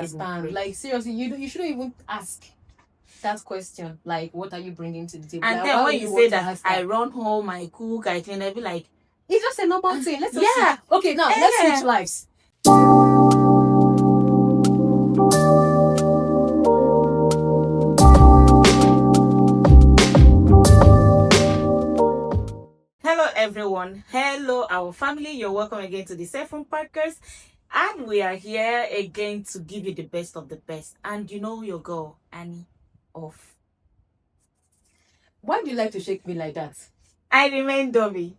understand. Like seriously, you shouldn't even ask that question. Like, what are you bringing to the table? And like, then when you say that I run home, I cook, I clean, I be like, it's just a normal thing. Let's yeah. See. Okay, now let's switch lives. Hello everyone, hello our family, you're welcome again to the SafeRoom podcast, and we are here again to give you the best of the best. And you know your girl Annie off. Why do you like to shake me like that? I remain Dobby,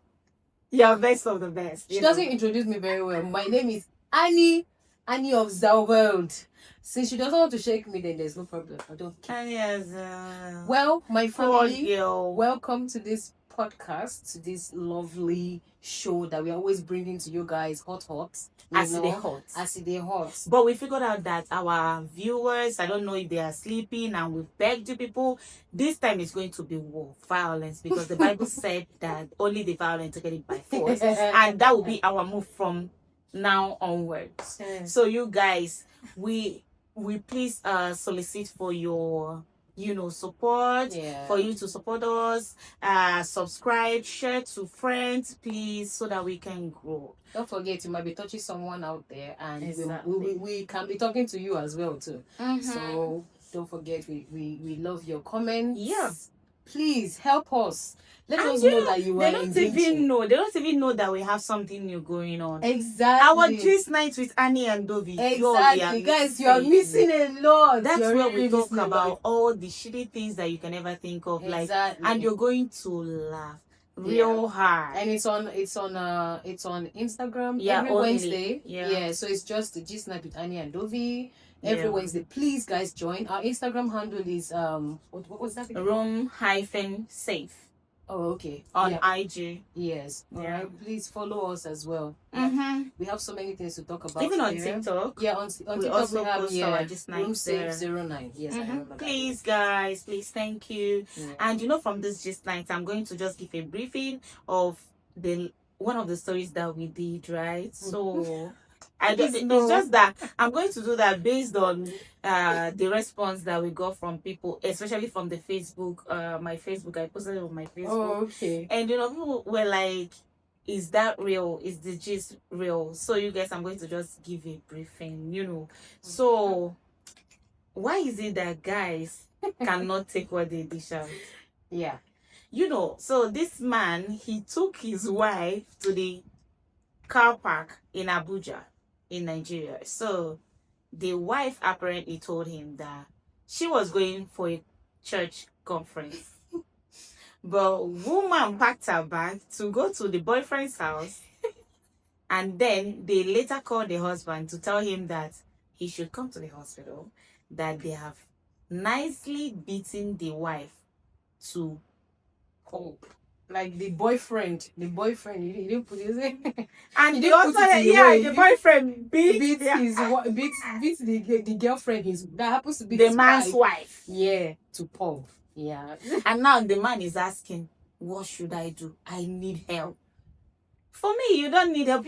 your best of the best. She doesn't introduce me very well. My name is Annie of the world. Since she doesn't want to shake me, then there's no problem. I don't care. Yes, well, my family, girl. Welcome to this podcast, to this lovely show that we're always bringing to you guys, hot. As they hot. But we figured out that our viewers, I don't know if they are sleeping, and we've begged you people, this time it's going to be war, violence, because the Bible said that only the violent take it by force, and that will be our move from now onwards. So you guys, we please solicit for your support, for you to support us, subscribe, share to friends, please, so that we can grow. Don't forget, you might be touching someone out there, and we can be talking to you as well too. So don't forget, we love your comments. Please help us. Let us know that you are engaging. They don't even know that we have something new going on. Exactly. Our Gist night with Annie and Dovey. Exactly. Guys, you are missing a lot. That's where we talk about all the shitty things that you can ever think of. Exactly. And you're going to laugh real hard. And it's on Instagram every Wednesday. So it's just the Gist night with Annie and Dovey. Every Wednesday. Please, guys, join. Our Instagram handle is what was that? Room-safe. Oh, okay. On IG. Yes. Alright. Please follow us as well. We have so many things to talk about. Even on TikTok. Yeah, on TikTok also we have post our Gist night Room-safe09. Yes, I remember. Please, guys, please, thank you. And from this Gist night, I'm going to just give a briefing of one of the stories that we did, right? So it's just that I'm going to do that based on the response that we got from people, especially from the Facebook, my Facebook. I posted it on my Facebook. Oh, okay. And people were like, is that real? Is the gist real? So you guys, I'm going to just give a briefing, So why is it that guys cannot take what they dish out? Yeah. So this man, he took his wife to the car park in Abuja, in Nigeria. So the wife apparently told him that she was going for a church conference. But woman packed her bag to go to the boyfriend's house, and then they later called the husband to tell him that he should come to the hospital, that they have nicely beaten the wife to pulp. Like the boyfriend, he didn't put his and the boyfriend beats the girlfriend, that happens to be the man's wife. Yeah, to pulp. Yeah. And now the man is asking, what should I do? I need help. For me, you don't need help.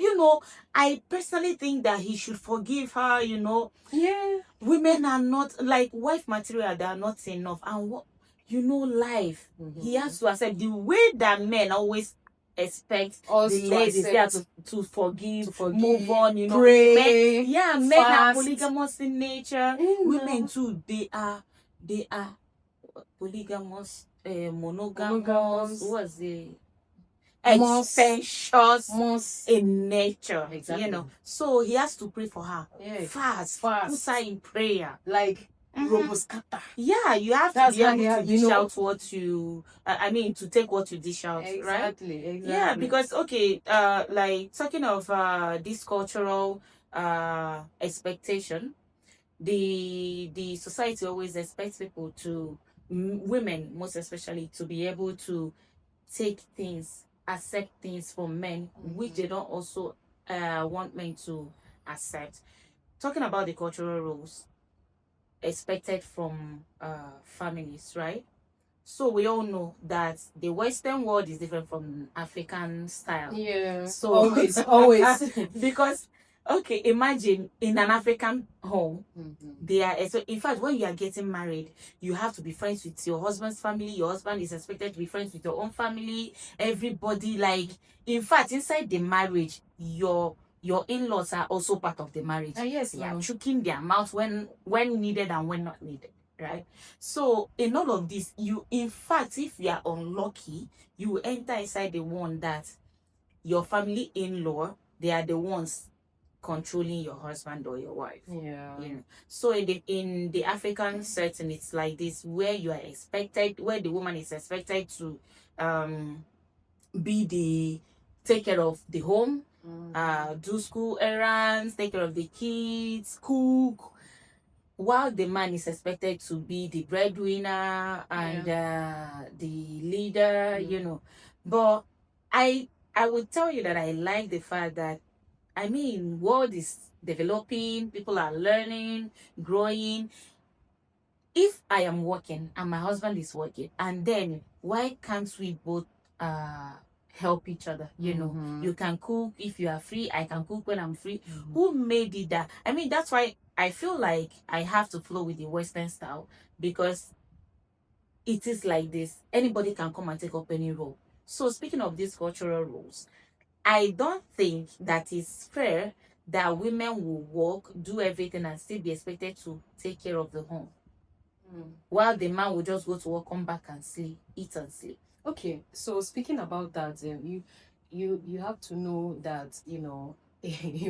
I personally think that he should forgive her, Yeah. Women are not, like, wife material, they are not enough. And what life. He has to accept the way that men always expect us the ladies there to forgive, move on, pray, men are polygamous in nature. Women too, they are polygamous, monogamous. What's the extensions in nature? Exactly. So he has to pray for her. Fast. Put her in prayer. Like Roboscata. Yeah, you have to be able to dish out what you to take what you dish out, right? Exactly. Yeah, because like talking of this cultural expectation, the society always expects people to, women most especially, to be able to accept things from men, which they don't also want men to accept. Talking about the cultural rules expected from families, right? So we all know that the Western world is different from African style. Yeah. So always. because Okay, imagine in an African home, they are, so in fact, when you are getting married, you have to be friends with your husband's family. Your husband is expected to be friends with your own family. Everybody, like, in fact, inside the marriage, your in-laws are also part of the marriage. Yes, they are choking their mouth when needed and when not needed, right? So in all of this, you, in fact, if you are unlucky, you will enter inside the one that your family in-law, they are the ones controlling your husband or your wife. Yeah. You know. So in the African setting, it's like this, where you are expected, where the woman is expected to be the take care of the home, do school errands, take care of the kids, cook, while the man is expected to be the breadwinner and the leader, you know. But I would tell you that I like the fact that, I mean, world is developing, people are learning, growing. If I am working and my husband is working, and then why can't we both help each other? You know, you can cook if you are free, I can cook when I'm free. Who made it that? I mean, that's why I feel like I have to flow with the Western style, because it is like this. Anybody can come and take up any role. So speaking of these cultural roles, I don't think that it's fair that women will work, do everything, and still be expected to take care of the home, while the man will just go to work, come back and sleep, eat and sleep. Okay, so speaking about that, you have to know that, you know,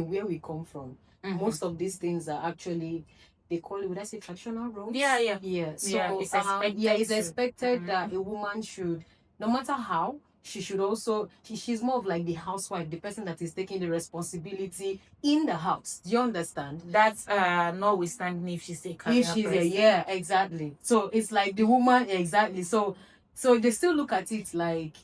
where we come from, most of these things are actually, they call it, would I say, traditional roles? Yeah. So it's expected that a woman should, no matter how, she should also, she's more of like the housewife, the person that is taking the responsibility in the house. Do you understand? That's notwithstanding if she's a career person. Yeah, exactly. So it's like the woman, exactly. So they still look at it like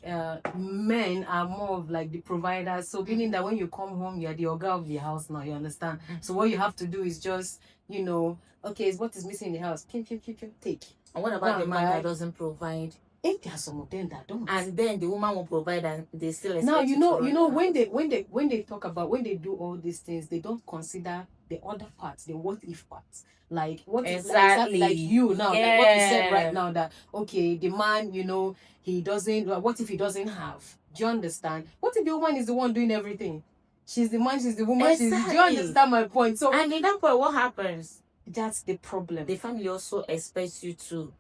men are more of like the providers. So meaning that when you come home, you're the organ of the house now, you understand? So what you have to do is just, you know, okay, what is missing in the house? Take. And what about the man that doesn't provide? If there are some of them that don't, and then the woman will provide, and they still expect now, you know when they talk about, when they do all these things, they don't consider the other parts, the what if parts. Like what exactly like you now, like what you said right now, that okay, the man, you know, he doesn't, what if he doesn't have? Do you understand? What if the woman is the one doing everything? She's the man, she's the woman. Exactly. Do you understand my point? So, and in that point, what happens? That's the problem. The family also expects you to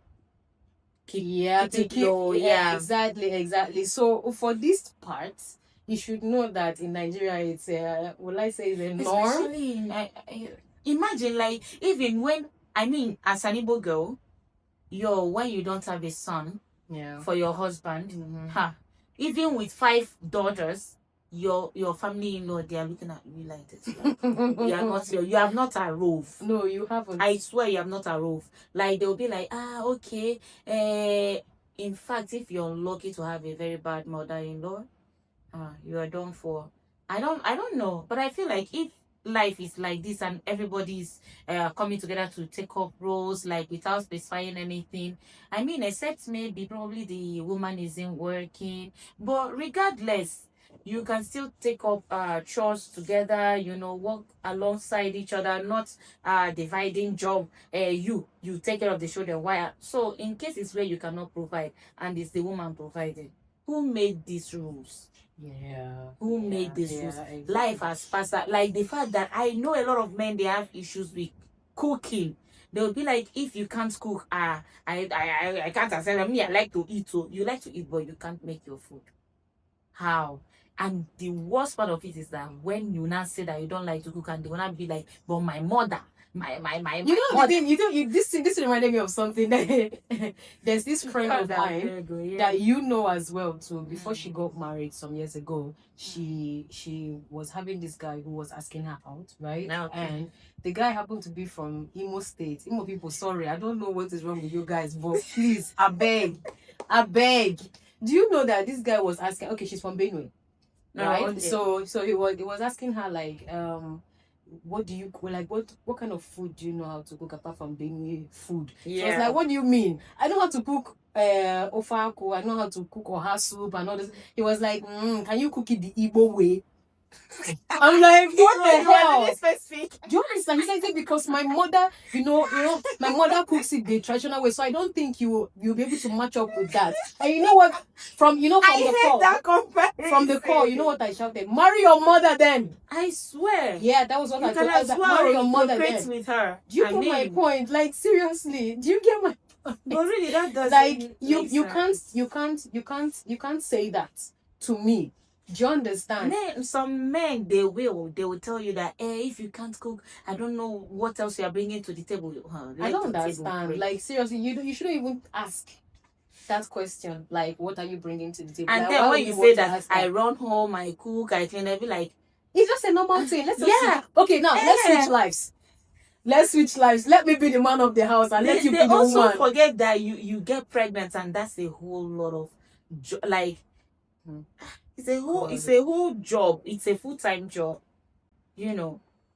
keep low. Yeah, exactly. So for this part, you should know that in Nigeria, it's will I say the norm? Especially imagine, like, even when, I mean, as an Igbo girl, when you don't have a son, for your husband, even with 5 daughters, your family-in-law, they are looking at you like this. Like, you have not arrived. No, you haven't. I swear you have not arrived. Like, they'll be like, okay. In fact, if you're lucky to have a very bad mother-in-law, you are done for. I don't know, but I feel like if life is like this and everybody's coming together to take up roles, like, without specifying anything, I mean, except maybe probably the woman isn't working, but regardless, you can still take up chores together, you know, work alongside each other, not dividing job. You take care of the children. Why? So in cases where you cannot provide and it's the woman providing, who made these rules? Who made these rules? Exactly. Life has passed that. Like, the fact that I know a lot of men, they have issues with cooking. They'll be like, if you can't cook, I can't accept. Me, I like to eat. So you like to eat, but you can't make your food. How? And the worst part of it is that when you now say that you don't like to cook, and they will not be like, but my mother, my you know mother. This reminded me of something. There's this friend of mine that you know as well too. Before she got married some years ago, she was having this guy who was asking her out, right? Okay. And the guy happened to be from Imo State. Imo people, sorry, I don't know what is wrong with you guys, but please, I beg. Do you know that this guy was asking? Okay, she's from Benue. Right. Okay. So he was asking her, like, what do you like? What kind of food do you know how to cook apart from Benue food? Yeah. So I was like, what do you mean? I know how to cook ofako. I know how to cook oha soup and all this. He was like, can you cook it the Igbo way? I'm like, what the hell? Really specific. Do you understand? He said because my mother, my mother cooks it the traditional way, so I don't think you'll be able to match up with that. And you know what? From the call, from the call, you know what I shouted? Marry your mother then. I swear. Yeah, that was what I told her. Well, marry your mother then. With her. Do you get my point? Like seriously, do you get my point? But really, that doesn't like you can't say that to me. Do you understand? Some men they will tell you that if you can't cook, I don't know what else you are bringing to the table. I don't understand. Like seriously, you shouldn't even ask that question. Like, what are you bringing to the table? And like, then when you say that I run home, I cook, I clean, I be like, it's just a normal thing. Let's okay, now let's switch lives. Let's switch lives. Let me be the man of the house and let you be the woman. They also forget that you get pregnant and that's a whole lot of it's a whole job. It's a full-time job.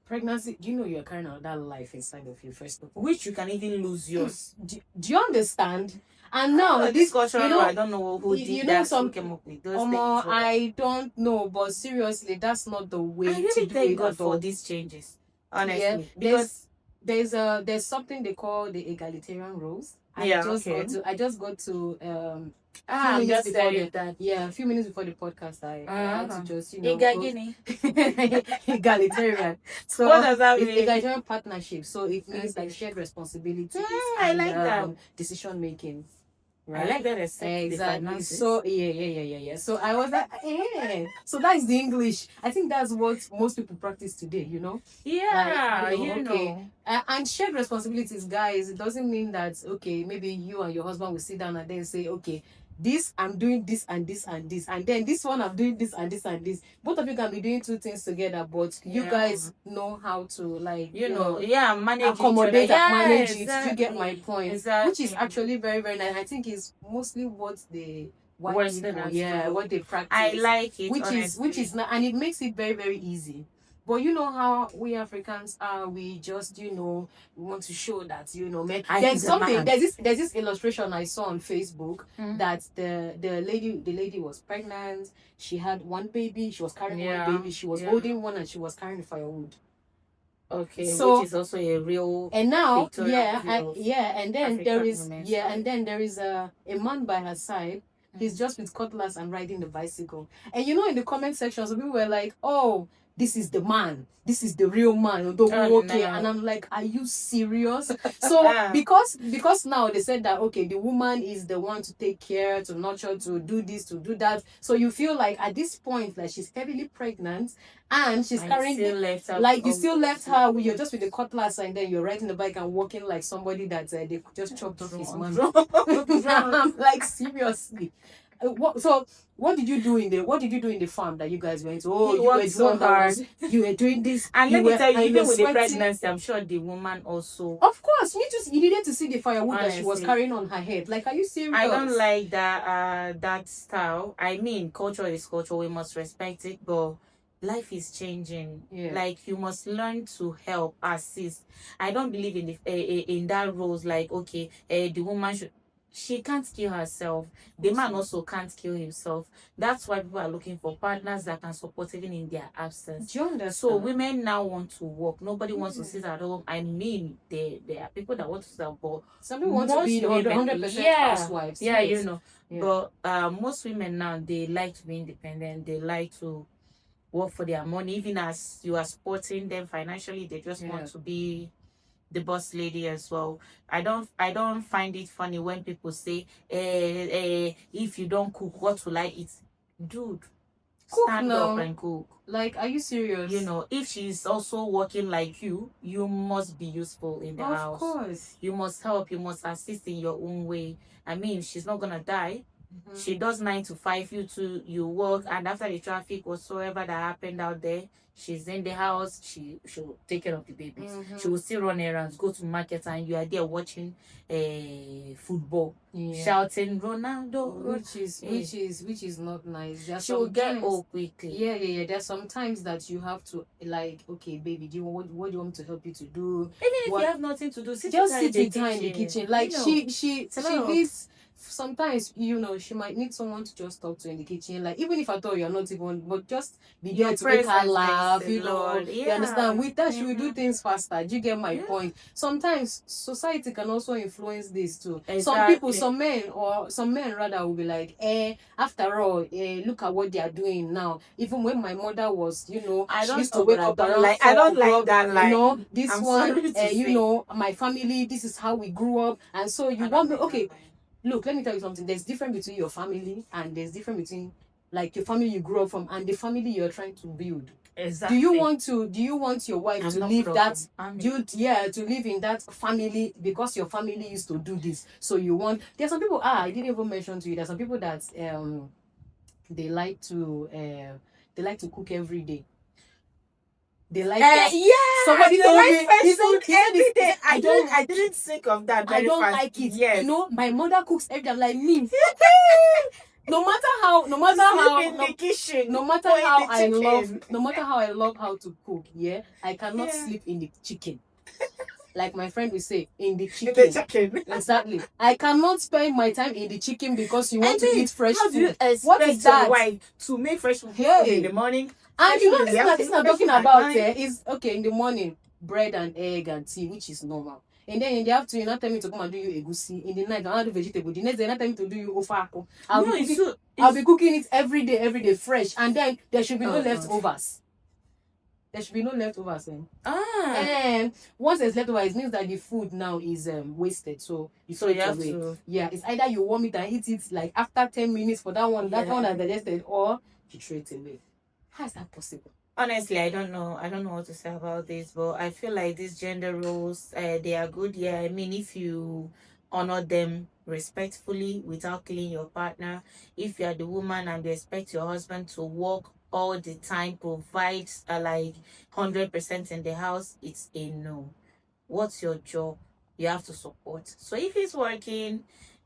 Pregnancy, you're carrying out that life inside of you first of all. Which you can even lose yours. Do you understand? And now this culture, I don't know who did that. Who came up with those things. I don't know, but seriously, that's not the way I really thank God for these changes. Honestly, because there's something they call the egalitarian roles. I just got to a few minutes before the podcast, I had to just egalitarian. So what does that mean? Egalitarian partnership. So it means like shared responsibilities. I like that decision making. Right? I like that exactly. So yeah. So I was like, so that's the English. I think that's what most people practice today. Yeah, and shared responsibilities, guys. It doesn't mean that maybe you and your husband will sit down and then say, this I'm doing this and this and this, and then this one I'm doing this and this and this. Both of you can be doing two things together, but you guys know how to manage accommodate manage it. Exactly. You get my point? Exactly. Which is actually very, very nice. I think is mostly what the what they practice. I like it, which is not, and it makes it very, very easy. But you know how we Africans are, we just, we want to show that, men. There's this illustration I saw on Facebook that the lady was pregnant, she had one baby, she was carrying one baby, she was holding one and she was carrying the firewood. Okay, so, which is also a real and now and then there is a man by her side. He's just with cutlass and riding the bicycle. And in the comment section, some people were like, "Oh, this is the man. This is the real man." No. And I'm like, are you serious? So because now they said that the woman is the one to take care, to nurture, to do this, to do that. So you feel like at this point that she's heavily pregnant and she's carrying you still left her. You're just with the cutlass and then you're riding the bike and walking like somebody that they just chopped off his man. I'm like, seriously. What did you do in the farm that you guys went to? You were so hard. You were doing this. And let me tell you, even with the pregnancy, I'm sure the woman also. Of course, you needed to see the firewood that she was carrying on her head. Like, are you serious? I don't like that style. I mean, culture is culture. We must respect it, but life is changing. Yeah. Like, you must learn to help, assist. I don't believe in that roles. Like, the woman should. She can't kill herself. The man also can't kill himself. That's why people are looking for partners that can support even in their absence. Do you understand? So women now want to work. Nobody wants to sit at home. I mean, there are people that want to sit at home. Some people want to be 100% housewives. Yeah, yes. But most women now, they like to be independent. They like to work for their money. Even as you are supporting them financially, they just want to be the boss lady as well. I don't find it funny when people say, if you don't cook, what will I eat? Dude, stand up and cook. Like, are you serious? If she's also working like you must be useful in the house. Of course. You must help, you must assist in your own way. I mean, she's not gonna die. Mm-hmm. She does 9 to 5, you work, and after the traffic whatsoever that happened out there, she's in the house, she'll take care of the babies. Mm-hmm. She will still run errands, go to market, and you are there watching football, shouting Ronaldo, which is not nice. She will get old quickly. Yeah. There's sometimes that you have to baby, what do you want me to help you to do? Even if you have nothing to do, just sit with her in the kitchen. Like she needs sometimes, you know, she might need someone to just talk to in the kitchen. Like, even if I thought you're not even, but just be there to make her laugh, you know. You understand? With that, she will do things faster. Do you get my point? Sometimes society can also influence this too. Some people, some men rather will be like, after all, look at what they are doing now. Even when my mother was, you know, she used to wake up around like, I don't like that line. You know, this one, you know, my family, this is how we grew up. And so you want me, okay, look, let me tell you something. There's difference between your family and there's difference between like your family you grew up from and the family you're trying to build. Exactly. Do you want your wife to live that to live in that family because your family used to do this? So you want, there's some people, I didn't even mention to you, there's some people that they like to cook every day. They like somebody told me he said every day. I didn't think of that. I don't like it. Yes. You know, my mother cooks every day. I'm like, me. No matter how the kitchen, no matter how I love how to cook, I cannot sleep in the chicken. Like my friend will say, in the chicken. Exactly. I cannot spend my time in the chicken because you want to eat fresh food. You what is that? Your wife to make fresh food in the morning? And you know, this is I'm talking about is okay in the morning, bread and egg and tea, which is normal. And then in the afternoon, you not tell me to come and do you egusi. In the night, I'll do vegetable. The next day, you not tell me to do you ofako. I'll be cooking it every day, fresh. And then there should be no leftovers. There should be no leftovers. And once there's leftovers, it means that the food now is wasted. So you have to. Yeah, it's either you warm it and eat it like after 10 minutes for that one that's digested, or you throw it away. How is that possible? Honestly, I don't know what to say about this, but I feel like these gender roles, they are good. Yeah, I mean, if you honor them respectfully without killing your partner, if you are the woman and you expect your husband to work all the time, provides like 100% in the house, it's a no. What's your job? You have to support. So if he's working,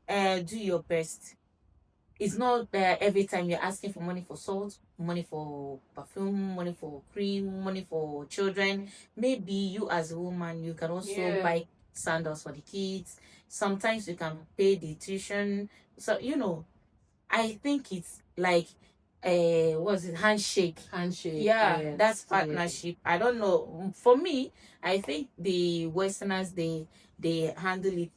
do your best. It's not every time you're asking for money for salt, money for perfume, money for cream, money for children. Maybe you as a woman, you can also buy sandals for the kids. Sometimes you can pay the tuition. So, you know, I think it's like handshake. Yeah, that's partnership. I don't know. For me, I think the Westerners, they handle it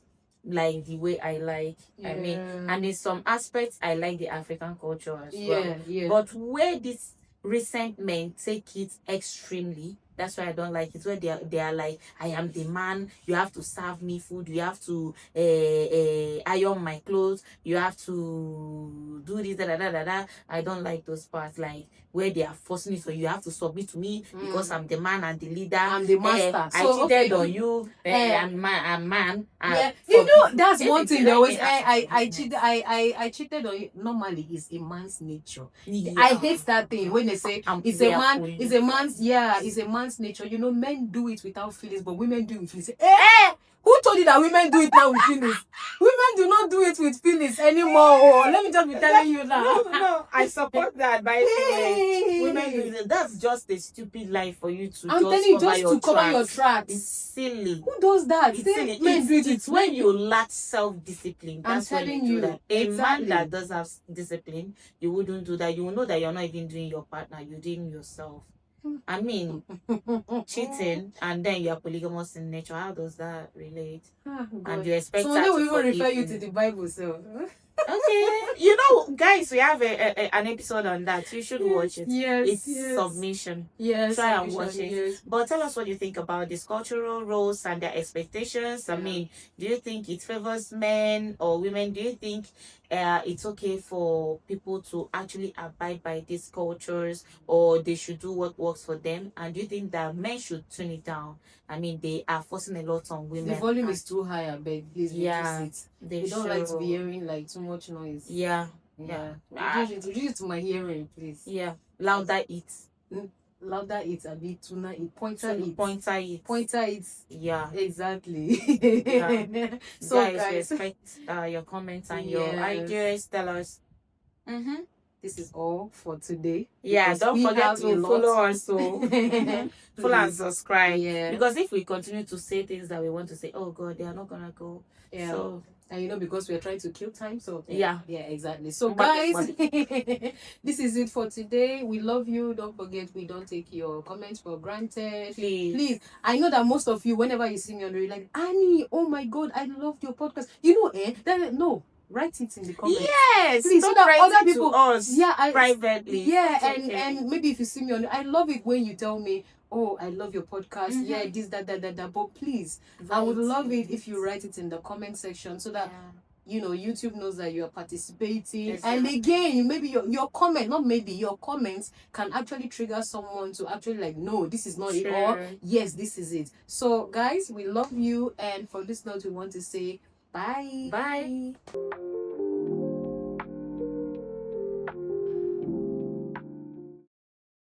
like the way I like. I mean, and in some aspects I like the African culture as well. But where this recent men take it extremely, that's why I don't like it. Where they are like, I am the man, you have to serve me food, you have to iron my clothes, you have to do this, I don't like those parts, like where they are forcing it, so you have to submit to me because I'm the man and the leader. I'm the master. I cheated on you. I'm man. You know, that's one thing they always. I cheated on you. Normally, it's a man's nature. I hate that thing when they say it's a man's nature. You know, men do it without feelings, but women do it with feelings. Who told you that women do it now with feelings? Women do not do it with feelings anymore. Let me just be telling you that. No, I support that. By women do it. That's just a stupid lie for you to. I'm telling you, just to cover your tracks. It's silly. Who does that? It's silly. It's when you lack self-discipline. That's when you do that. A man that does have discipline, you wouldn't do that. You will know that you're not even doing your partner. You're doing yourself. I mean, cheating and then you're polygamous in nature. How does that relate? And you expect so they will even refer you to the Bible, so. Okay, you know, guys, we have an episode on that. You should watch it. It's submission. Try and watch it. But tell us what you think about these cultural roles and their expectations. I mean, do you think it favors men or women? Do you think it's okay for people to actually abide by these cultures, or they should do what works for them? And do you think that men should tune it down? I mean, they are forcing a lot on women. The volume is too high, I beg. Please reduce it. They don't like to be hearing like too much noise. Reduce it to my hearing, please. Louder it. Louder it, a bit tuner it, pointer it. Yeah, exactly. So guys, respect your comments and your ideas. Tell us. this is all for today. Yeah, don't forget to follow us. So follow and subscribe. Yeah. Because if we continue to say things that we want to say, oh God, they are not gonna go. Yeah. So, and because we are trying to kill time, so yeah, exactly. So guys, this is it for today. We love you. Don't forget, we don't take your comments for granted. Please. I know that most of you, whenever you see me on the radio, like, Annie, oh my God, I loved your podcast. No. Write it in the comments. Yes, please, so that other people, us, privately. Yeah, and maybe if you see me on, I love it when you tell me, oh, I love your podcast. Yeah, this, that. But please, I would love it if you write it in the comment section so that YouTube knows that you are participating. Exactly. And again, maybe your comment, not maybe your comments can actually trigger someone to actually like, no, this is not it, or yes, this is it. So guys, we love you, and for this note, we want to say bye.